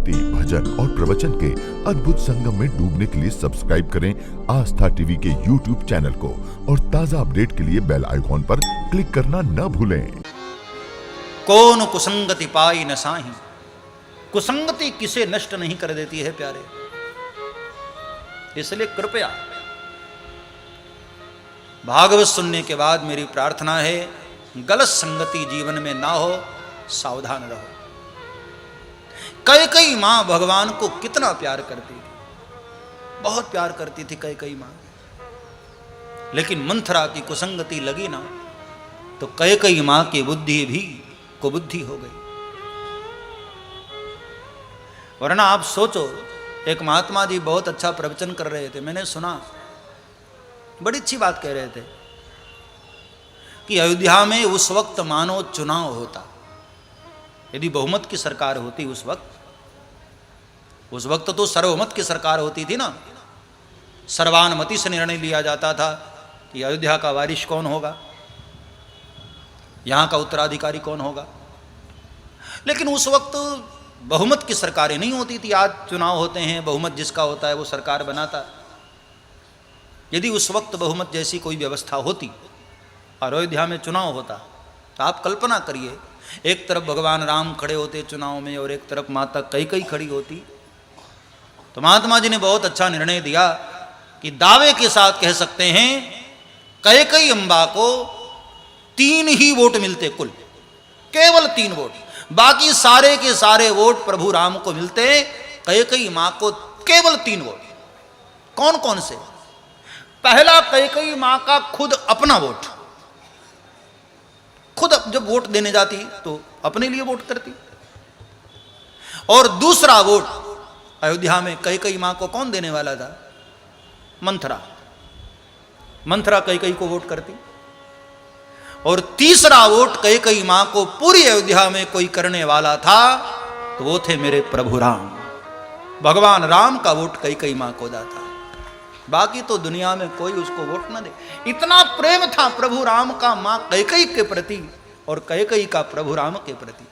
भक्ति, भजन और प्रवचन के अद्भुत संगम में डूबने के लिए सब्सक्राइब करें आस्था टीवी के YouTube चैनल को और ताजा अपडेट के लिए बेल आइकॉन पर क्लिक करना न भूलें। कौन कुसंगति पाई न साही, कुसंगति किसे नष्ट नहीं कर देती है प्यारे। इसलिए कृपया भागवत सुनने के बाद मेरी प्रार्थना है, गलत संगति जीवन में ना हो, सावधान रहो। कैकेयी मां भगवान को कितना प्यार करती थी, बहुत प्यार करती थी कैकेयी मां। लेकिन मंथरा की कुसंगति लगी ना तो कैकेयी मां की बुद्धि भी कुबुद्धि हो गई। वरना आप सोचो, एक महात्मा जी बहुत अच्छा प्रवचन कर रहे थे, मैंने सुना, बड़ी अच्छी बात कह रहे थे कि अयोध्या में उस वक्त मानो चुनाव होता। यदि बहुमत की सरकार होती उस वक्त तो सर्वमत की सरकार होती थी ना, सर्वानुमति से निर्णय लिया जाता था कि अयोध्या का वारिश कौन होगा, यहां का उत्तराधिकारी कौन होगा। लेकिन उस वक्त बहुमत की सरकारें नहीं होती थी। आज चुनाव होते हैं, बहुमत जिसका होता है वो सरकार बनाता। यदि उस वक्त बहुमत जैसी कोई व्यवस्था होती और अयोध्या में चुनाव होता तो आप कल्पना करिए, एक तरफ भगवान राम खड़े होते चुनाव में और एक तरफ माता कैकेयी खड़ी होती। तो महात्मा जी ने बहुत अच्छा निर्णय दिया कि दावे के साथ कह सकते हैं कैकेयी अम्बा को 3 ही वोट मिलते, कुल केवल 3 वोट, बाकी सारे के सारे वोट प्रभु राम को मिलते, कैकेयी मां को केवल 3 वोट। कौन कौन से? पहला, कैकेयी मां का खुद अपना वोट, खुद जब वोट देने जाती तो अपने लिए वोट करती। और दूसरा वोट अयोध्या में कैकेयी मां को कौन देने वाला था? मंथरा। मंथरा कैकेयी को वोट करती। और तीसरा वोट कैकेयी मां को पूरी अयोध्या में कोई करने वाला था तो वो थे मेरे प्रभु राम। भगवान राम का वोट कैकेयी मां को जाता, बाकी तो दुनिया में कोई उसको वोट न दे। इतना प्रेम था प्रभु राम का मां कैकेयी के प्रति और कैकेयी का प्रभु राम के प्रति।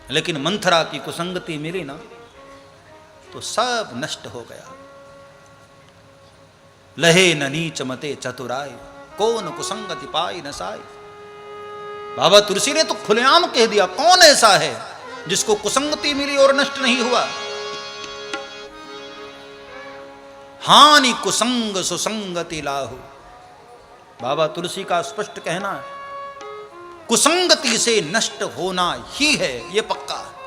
लेकिन मंथरा की कुसंगति मिली ना तो सब नष्ट हो गया। लहे न नीच मते चतुराय, कौन कुसंगति पाई न साई। बाबा तुलसी ने तो खुलेआम कह दिया, कौन ऐसा है जिसको कुसंगति मिली और नष्ट नहीं हुआ। हानि कुसंग सुसंगति लाहु। बाबा तुलसी का स्पष्ट कहना है, कुसंगति से नष्ट होना ही है, ये पक्का है।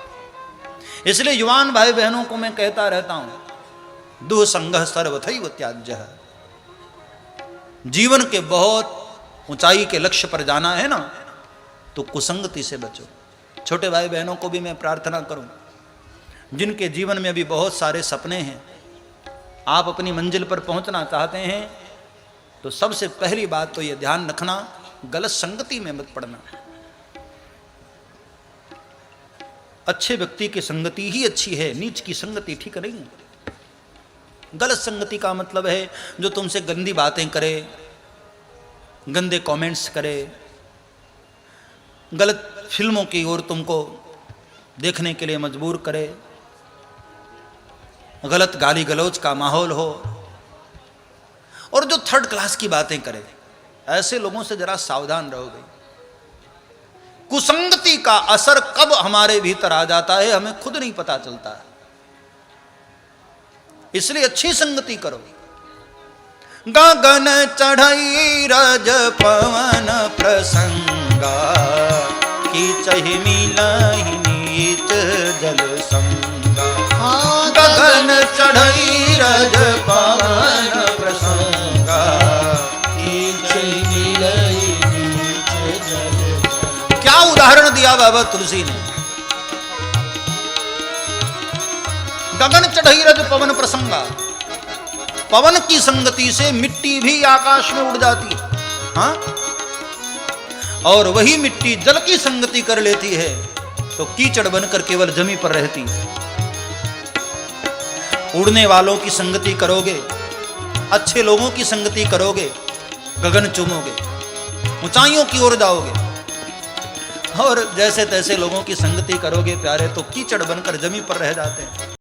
इसलिए युवान भाई बहनों को मैं कहता रहता हूं, दुह संगः सर्वथैव त्याज्यः। जीवन के बहुत ऊंचाई के लक्ष्य पर जाना है ना तो कुसंगति से बचो। छोटे भाई बहनों को भी मैं प्रार्थना करूं, जिनके जीवन में अभी बहुत सारे सपने हैं, आप अपनी मंजिल पर पहुंचना चाहते हैं तो सबसे पहली बात तो यह ध्यान रखना, गलत संगति में मत पड़ना। अच्छे व्यक्ति की संगति ही अच्छी है, नीच की संगति ठीक नहीं। गलत संगति का मतलब है जो तुमसे गंदी बातें करे, गंदे कमेंट्स करे, गलत फिल्मों की ओर तुमको देखने के लिए मजबूर करे, गलत गाली गलौज का माहौल हो और जो थर्ड क्लास की बातें करे। ऐसे लोगों से जरा सावधान रहोगे। कुसंगति का असर कब हमारे भीतर आ जाता है हमें खुद नहीं पता चलता है। इसलिए अच्छी संगति करो। गगन चढ़ई रज पवन प्रसंगा, की चहि मिलहि नीच जल संगा। गगन चढ़ई रज पवन प्रसंगा, की चहि मिलहि नीच जल। क्या उदाहरण दिया बाबा तुलसी ने। गगन चढ़ई रज पवन प्रसंगा, पवन की संगति से मिट्टी भी आकाश में उड़ जाती है, हाँ? और वही मिट्टी जल की संगति कर लेती है तो कीचड़ बनकर केवल जमी पर रहती है। उड़ने वालों की संगति करोगे, अच्छे लोगों की संगति करोगे, गगन चूमोगे, ऊंचाइयों की ओर जाओगे। और जैसे तैसे लोगों की संगति करोगे प्यारे तो कीचड़ बनकर जमी पर रह जाते हैं।